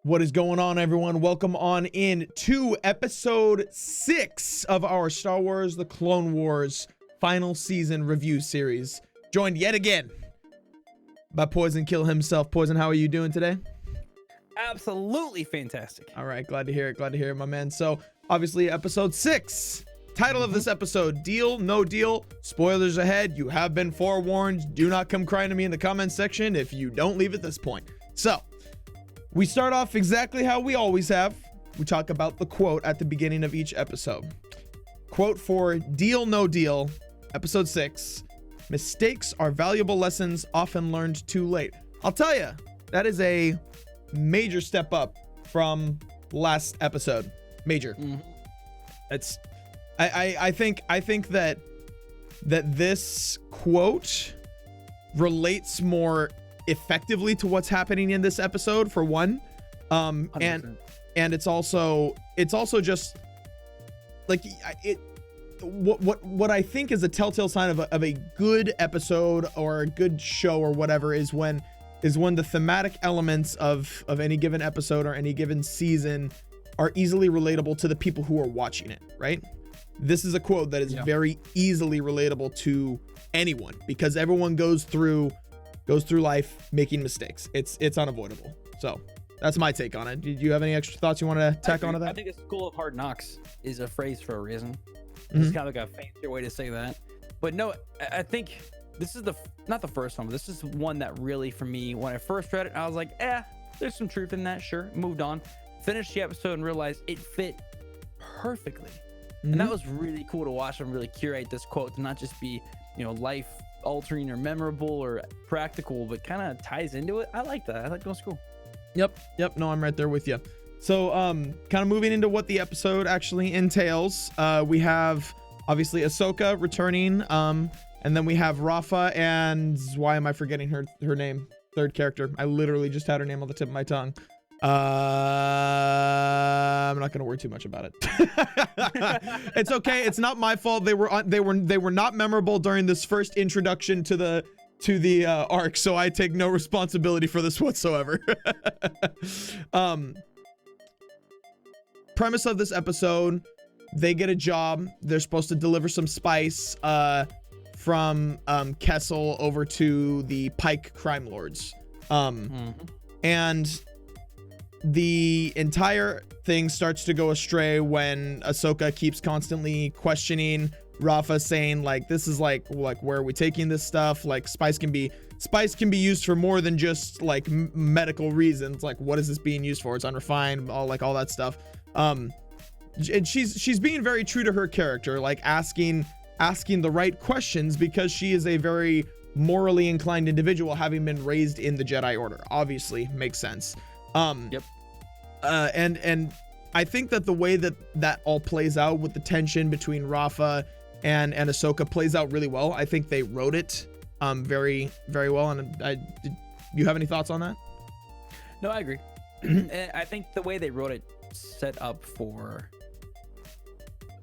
What is going on, everyone? Welcome on in to episode 6 of our Star Wars The Clone Wars final season review series. Joined yet again by POISOnkill himself. Poison, how are you doing today? Absolutely fantastic. All right, glad to hear it, my man. So, obviously, episode 6. Title of this episode, Deal, No Deal. Spoilers ahead. You have been forewarned. Do not come crying to me in the comments section if you don't leave at this point. So, we start off exactly how we always have. We talk about the quote at the beginning of each episode. Quote for Deal, No Deal, episode 6. Mistakes are valuable lessons often learned too late. I'll tell you, that is a major step up from last episode. Major. It's I think that this quote relates more effectively to what's happening in this episode, for one, and it's also just like what I think is a telltale sign of a good episode or a good show or whatever is when the thematic elements of any given episode or any given season are easily relatable to the people who are watching it, right? This is a quote that is very easily relatable to anyone because everyone goes through life making mistakes. It's unavoidable. So that's my take on it. Did you have any extra thoughts you want to tack onto that? I think a school of hard knocks is a phrase for a reason. It's kind of like a fancier way to say that. But no, I think this is not the first one, but this is one that really, for me, when I first read it, I was like, there's some truth in that. Sure. Moved on. Finished the episode and realized it fit perfectly. And that was really cool to watch and really curate this quote to not just be, life altering or memorable or practical, but kind of ties into it. I like that. I like going to school. Yep. No, I'm right there with you. So, kind of moving into what the episode actually entails. We have obviously Ahsoka returning. And then we have Rafa and why am I forgetting her name? Third character. I literally just had her name on the tip of my tongue. I'm not gonna worry too much about it. It's okay. It's not my fault. They were not memorable during this first introduction to the arc, so I take no responsibility for this whatsoever. Premise of this episode: they get a job. They're supposed to deliver some spice from Kessel over to the Pike crime lords. And the entire thing starts to go astray when Ahsoka keeps constantly questioning Rafa, saying like, this is like where are we taking this stuff? Like spice can be used for more than just like medical reasons. Like, what is this being used for? It's unrefined, all that stuff. And she's being very true to her character, like asking the right questions because she is a very morally inclined individual, having been raised in the Jedi Order. Obviously makes sense. And I think that the way that all plays out with the tension between Rafa and Ahsoka plays out really well. I think they wrote it very, very well. And did you have any thoughts on that? No, I agree. And I think the way they wrote it set up for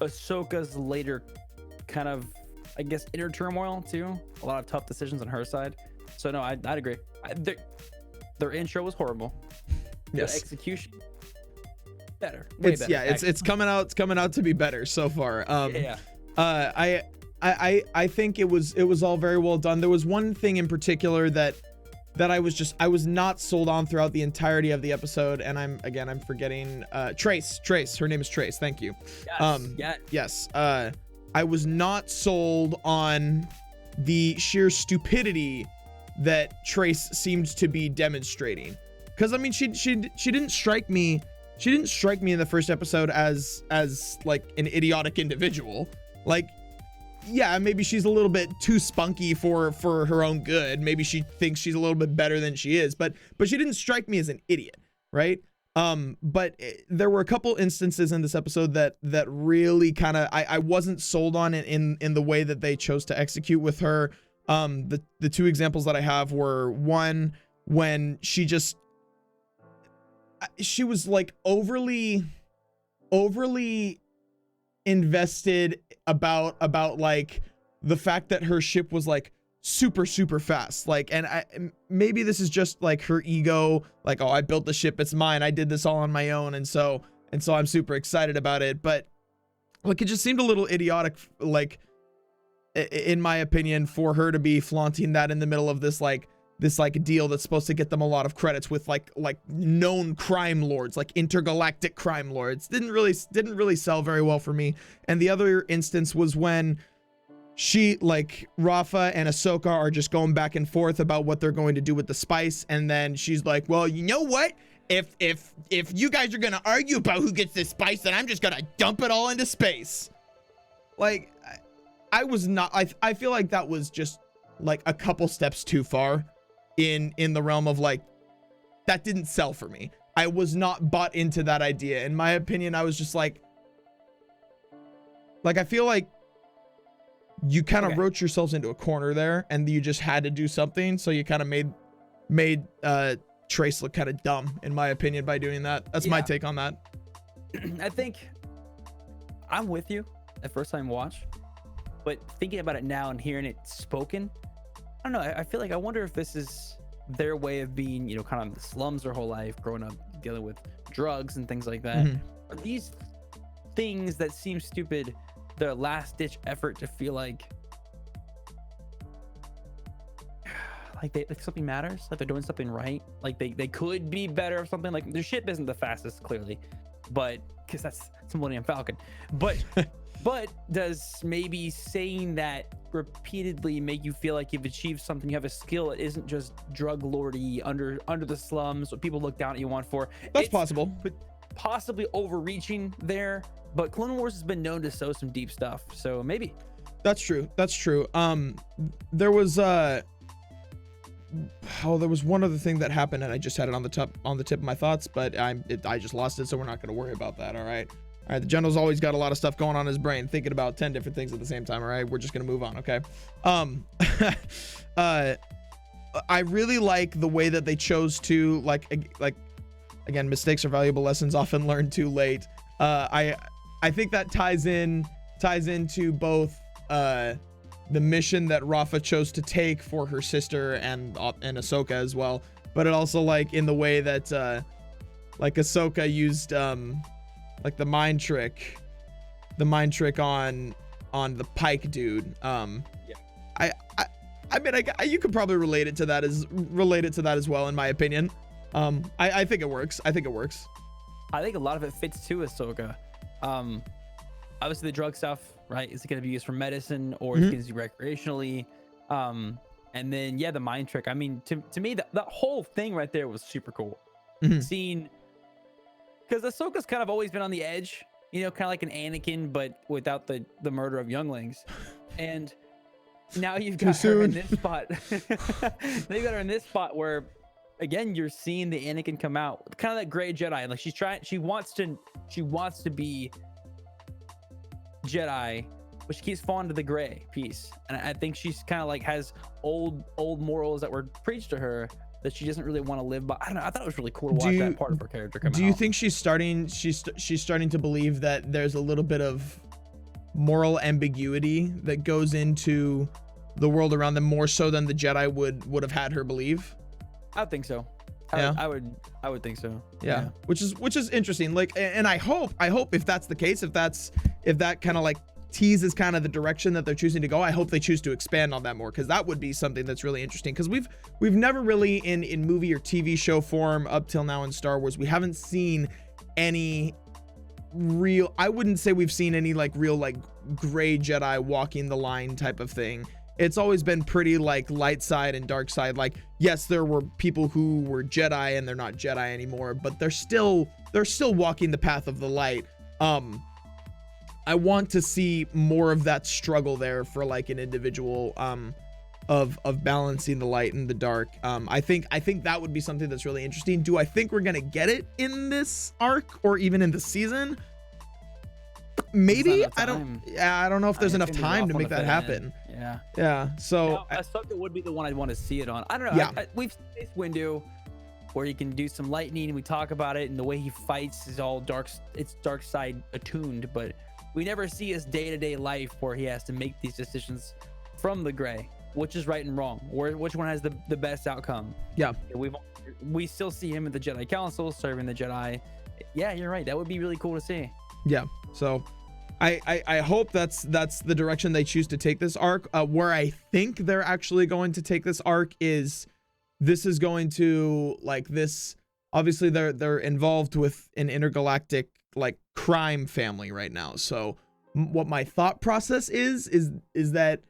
Ahsoka's later kind of, I guess, inner turmoil too. A lot of tough decisions on her side. So no, I'd agree. Their intro was horrible. Yes. Execution better. It's coming out to be better so far. I think it was all very well done. There was one thing in particular that I was not sold on throughout the entirety of the episode, and I'm forgetting Trace. Her name is Trace. Thank you. Yes. I was not sold on the sheer stupidity that Trace seemed to be demonstrating. Because I mean, she didn't strike me in the first episode as like an idiotic individual. Like, yeah, maybe she's a little bit too spunky for her own good. Maybe she thinks she's a little bit better than she is, but she didn't strike me as an idiot, right? But there were a couple instances in this episode that really kind of I wasn't sold on it in the way that they chose to execute with her. The two examples that I have were, one, when she was like overly invested about like the fact that her ship was like super fast. Like, and maybe this is just like her ego, like, oh, I built the ship, it's mine, I did this all on my own, and so I'm super excited about it. But like, it just seemed a little idiotic, like, in my opinion, for her to be flaunting that in the middle of this deal that's supposed to get them a lot of credits with like known crime lords, like intergalactic crime lords. Didn't really sell very well for me. And the other instance was when she, like, Rafa and Ahsoka are just going back and forth about what they're going to do with the spice, and then she's like, well, you know what, if you guys are gonna argue about who gets this spice, then I'm just gonna dump it all into space. Like, I feel like that was just like a couple steps too far in the realm of, like, that didn't sell for me. I was not bought into that idea. In my opinion, I was just like I feel like you kind of wrote yourselves into a corner there, and you just had to do something. So you kind of made Trace look kind of dumb, in my opinion, by doing that. That's my take on that. I think I'm with you at first time watch, but thinking about it now and hearing it spoken, I don't know. I feel like, I wonder if this is their way of being, you know, kind of in the slums their whole life, growing up dealing with drugs and things like that. Are these things that seem stupid their last ditch effort to feel like something matters, like they're doing something right, like they could be better or something? Like, their ship isn't the fastest, clearly, but because that's Millennium Falcon, but but does maybe saying that repeatedly make you feel like you've achieved something, you have a skill, it isn't just drug lordy under the slums, what people look down at you on for? That's possible, but possibly overreaching there. But Clone Wars has been known to sow some deep stuff, so maybe. That's true. There was there was one other thing that happened, and I just had it on the tip of my thoughts, but I just lost it, so we're not going to worry about that. All right, the general's always got a lot of stuff going on in his brain, thinking about 10 different things at the same time. All right, we're just going to move on. Okay. I really like the way that they chose to, like again, mistakes are valuable lessons often learned too late. I think that ties into both the mission that Rafa chose to take for her sister and Ahsoka as well, but it also, like, in the way that like Ahsoka used like the mind trick on the Pike dude. I mean, you could probably relate it to that as well, in my opinion. I think it works. I think a lot of it fits to Ahsoka. Obviously the drug stuff, right? Is it going to be used for medicine, or is it going to be recreationally? And then, the mind trick. I mean, to me, that whole thing right there was super cool. Seeing, because Ahsoka's kind of always been on the edge, you know, kind of like an Anakin, but without the murder of younglings. And now you've got her in this spot. Now you got her in this spot where, again, you're seeing the Anakin come out, kind of that gray Jedi. Like, she wants to be Jedi, but she keeps falling to the gray piece. And I think she's kind of like has old morals that were preached to her that she doesn't really want to live by. I don't know. I thought it was really cool to watch that part of her character come out. Do you think she's starting to believe that there's a little bit of moral ambiguity that goes into the world around them, more so than the Jedi would have had her believe? I would think so. I would think so. Yeah. Which is interesting. Like, and I hope if that's the case, if that kind of like teases kind of the direction that they're choosing to go, I hope they choose to expand on that more, because that would be something that's really interesting. Because we've never really in movie or TV show form up till now in Star Wars, we haven't seen any real, I wouldn't say we've seen any like real like gray Jedi walking the line type of thing. It's always been pretty like light side and dark side. Like, yes, there were people who were Jedi and they're not Jedi anymore, but they're still walking the path of the light. I want to see more of that struggle there for like an individual of balancing the light and the dark. I think that would be something that's really interesting. Do I think we're gonna get it in this arc or even in the season? Maybe. I don't know if there's enough time to make that happen. Yeah. So Ahsoka would be the one I'd want to see it on. I don't know. Yeah. We've seen this window where you can do some lightning and we talk about it, and the way he fights is all dark. It's dark side attuned, but we never see his day-to-day life where he has to make these decisions from the gray. which is right and wrong, which one has the best outcome. Yeah. We still see him at the Jedi Council serving the Jedi. Yeah, you're right. That would be really cool to see. Yeah. So I hope that's the direction they choose to take this arc. Where I think they're actually going to take this arc is this is going to like this. Obviously, they're involved with an intergalactic like crime family right now. So what my thought process is that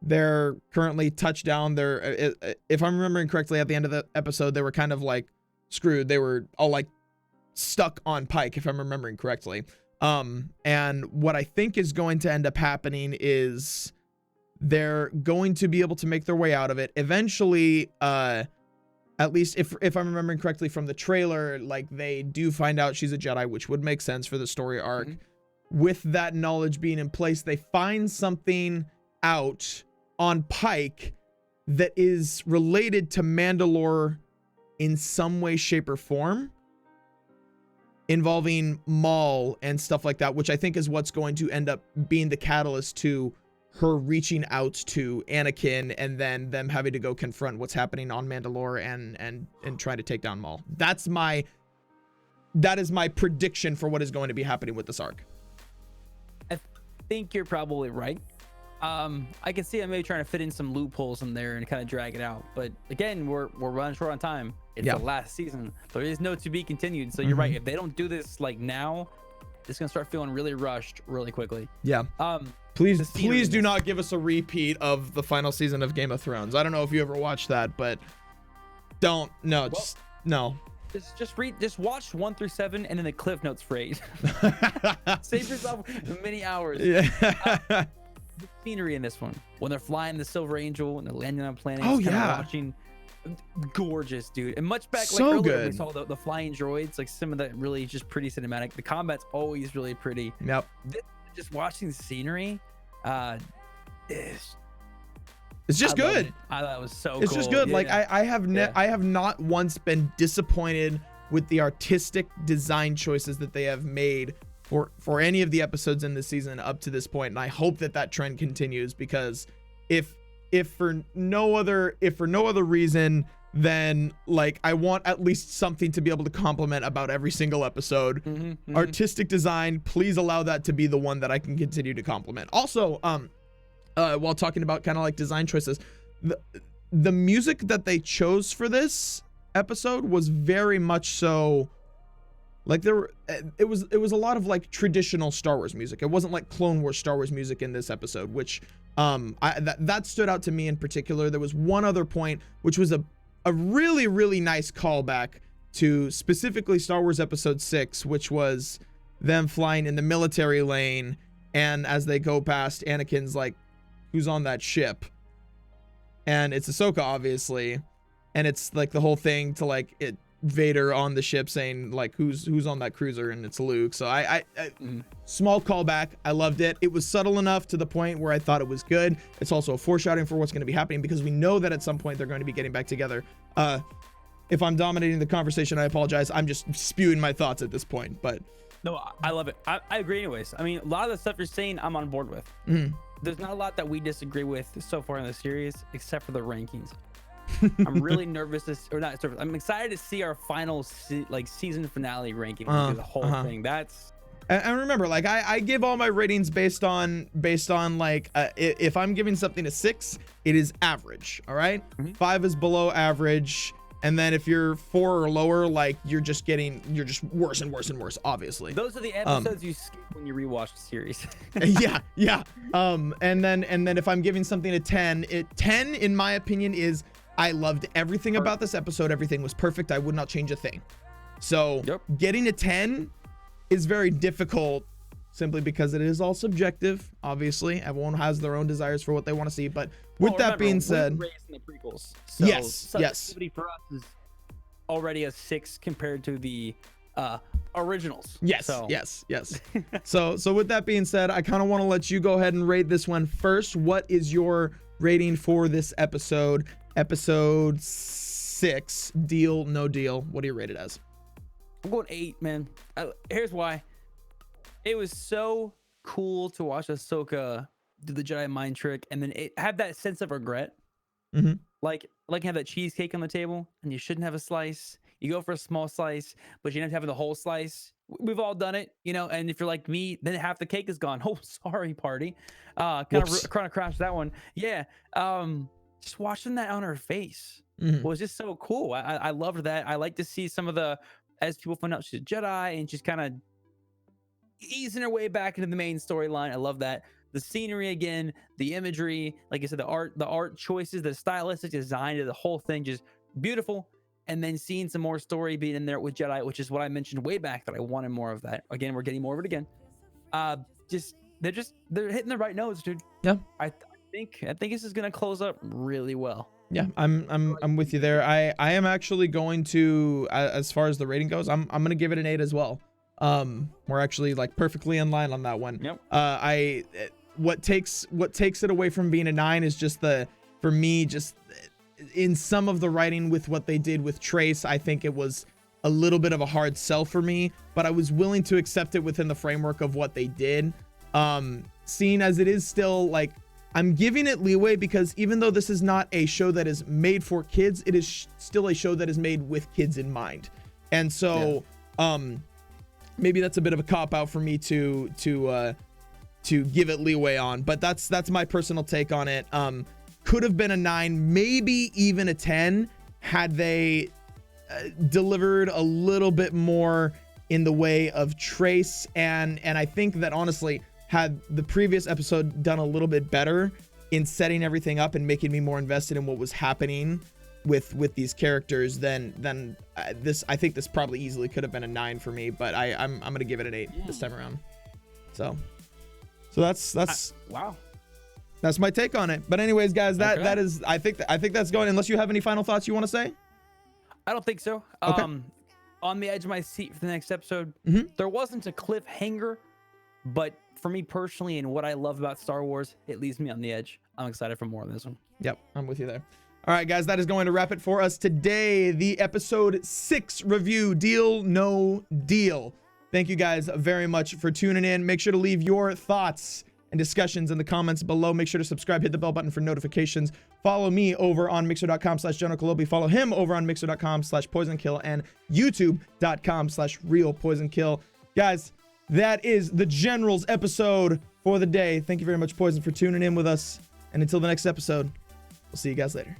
they're currently touched down. They're, if I'm remembering correctly, at the end of the episode, they were kind of like screwed. They were all like stuck on Pike, if I'm remembering correctly. And what I think is going to end up happening is they're going to be able to make their way out of it eventually. At least if I'm remembering correctly from the trailer, like they do find out she's a Jedi, which would make sense for the story arc. With that knowledge being in place, they find something out on Pike that is related to Mandalore in some way, shape, or form, involving Maul and stuff like that, which I think is what's going to end up being the catalyst to her reaching out to Anakin and then them having to go confront what's happening on Mandalore and try to take down Maul. That is my prediction for what is going to be happening with this arc. I think you're probably right. I can see them maybe trying to fit in some loopholes in there and kind of drag it out. But again, we're running short on time. It's the last season. There is no to be continued. So you're right. If they don't do this like now, it's gonna start feeling really rushed really quickly. Yeah. Please do not give us a repeat of the final season of Game of Thrones. I don't know if you ever watched that, but no. Just watch 1 through 7 and then the Cliff Notes for 8. Save yourself many hours. Yeah. The scenery in this one, when they're flying the Silver Angel and they're landing on planets. Oh yeah. Watching, gorgeous, dude. And much back like earlier, we saw the flying droids, like some of that really just pretty cinematic. The combat's always really pretty. Yep. Just watching the scenery, it's just good. I thought it was so cool. It's just good. Yeah. Like I have not once been disappointed with the artistic design choices that they have made for any of the episodes in this season up to this point, and I hope that trend continues, because if for no other reason than like I want at least something to be able to compliment about every single episode. Artistic design, please allow that to be the one that I can continue to compliment. Also, while talking about kind of like design choices, the music that they chose for this episode was very much so like it was a lot of like traditional Star Wars music. It wasn't like Clone Wars Star Wars music in this episode, which that stood out to me in particular. There was one other point, which was a really, really nice callback to specifically Star Wars Episode 6, which was them flying in the military lane, and as they go past, Anakin's like, who's on that ship? And it's Ahsoka, obviously, and it's like the whole thing to like Vader on the ship saying like who's on that cruiser, and it's Luke. So I small callback. I loved it. It was subtle enough to the point where I thought it was good. It's also a foreshadowing for what's going to be happening, because we know that at some point they're going to be getting back together. If I'm dominating the conversation, I apologize. I'm just spewing my thoughts at this point, but no, I love it. I agree anyways. I mean, a lot of the stuff you're saying I'm on board with. There's not a lot that we disagree with so far in the series, except for the rankings. I'm really nervous I'm excited to see our final season finale ranking. The whole thing. And remember, like I give all my ratings based on like if I'm giving something a 6, it is average. All right. 5 is below average, and then if you're 4 or lower, like you're just worse and worse and worse. Obviously, those are the episodes you skip when you rewatch the series. yeah. And then if I'm giving something a 10, 10 in my opinion is, I loved everything about this episode. Everything was perfect. I would not change a thing. So getting a 10 is very difficult, simply because it is all subjective. Obviously, everyone has their own desires for what they want to see. But with that being said, we raised in the prequels. So yes. Subjectivity for us is already a 6 compared to the originals. Yes. So with that being said, I kind of want to let you go ahead and rate this one first. What is your rating for this episode? Episode 6, Deal No Deal. What do you rate it as? I'm going 8, man. Here's why. It was so cool to watch Ahsoka do the Jedi mind trick, and then have that sense of regret. Mm-hmm. Like have that cheesecake on the table, and you shouldn't have a slice. You go for a small slice, but you end up having the whole slice. We've all done it, you know. And if you're like me, then half the cake is gone. Oh, sorry, party. Kind of crashed that one. Yeah. Just watching that on her face was just so cool. I loved that. I like to see some of the, as people find out she's a Jedi and she's kind of easing her way back into the main storyline. I love that. The scenery again, the imagery, like I said, the art choices, the stylistic design of the whole thing, just beautiful. And then seeing some more story being in there with Jedi, which is what I mentioned way back that I wanted more of that. Again, we're getting more of it again. They're hitting the right notes, dude. Yeah. I think this is gonna close up really well. Yeah, I'm with you there. I am actually going to, as far as the rating goes, I'm gonna give it an 8 as well. We're actually like perfectly in line on that one. Yep. What takes it away from being a 9 is just for me, in some of the writing with what they did with Trace, I think it was a little bit of a hard sell for me, but I was willing to accept it within the framework of what they did. Seeing as it is still like, I'm giving it leeway because even though this is not a show that is made for kids, it is still a show that is made with kids in mind. And so, maybe that's a bit of a cop out for me to give it leeway on, but that's my personal take on it. Could have been a 9, maybe even a 10 had they delivered a little bit more in the way of Trace, and I think that honestly, had the previous episode done a little bit better in setting everything up and making me more invested in what was happening with these characters, then this, I think this probably easily could have been a 9 for me, but I'm gonna give it an 8 this time around. So that's wow. That's my take on it. But anyways, guys, that is, I think that's going, unless you have any final thoughts you want to say. I don't think so. Okay. On the edge of my seat for the next episode. There wasn't a cliffhanger, but for me personally and what I love about Star Wars, it leaves me on the edge. I'm excited for more of this one. Yep, I'm with you there. All right, guys, that is going to wrap it for us today. The episode 6 review, Deal No Deal. Thank you guys very much for tuning in. Make sure to leave your thoughts and discussions in the comments below. Make sure to subscribe, hit the bell button for notifications. Follow me over on mixer.com/JonahKolobi. Follow him over on mixer.com/POISONkill and youtube.com/RealPoisonkill. Guys, that is the General's episode for the day. Thank you very much, Poison, for tuning in with us. And until the next episode, we'll see you guys later.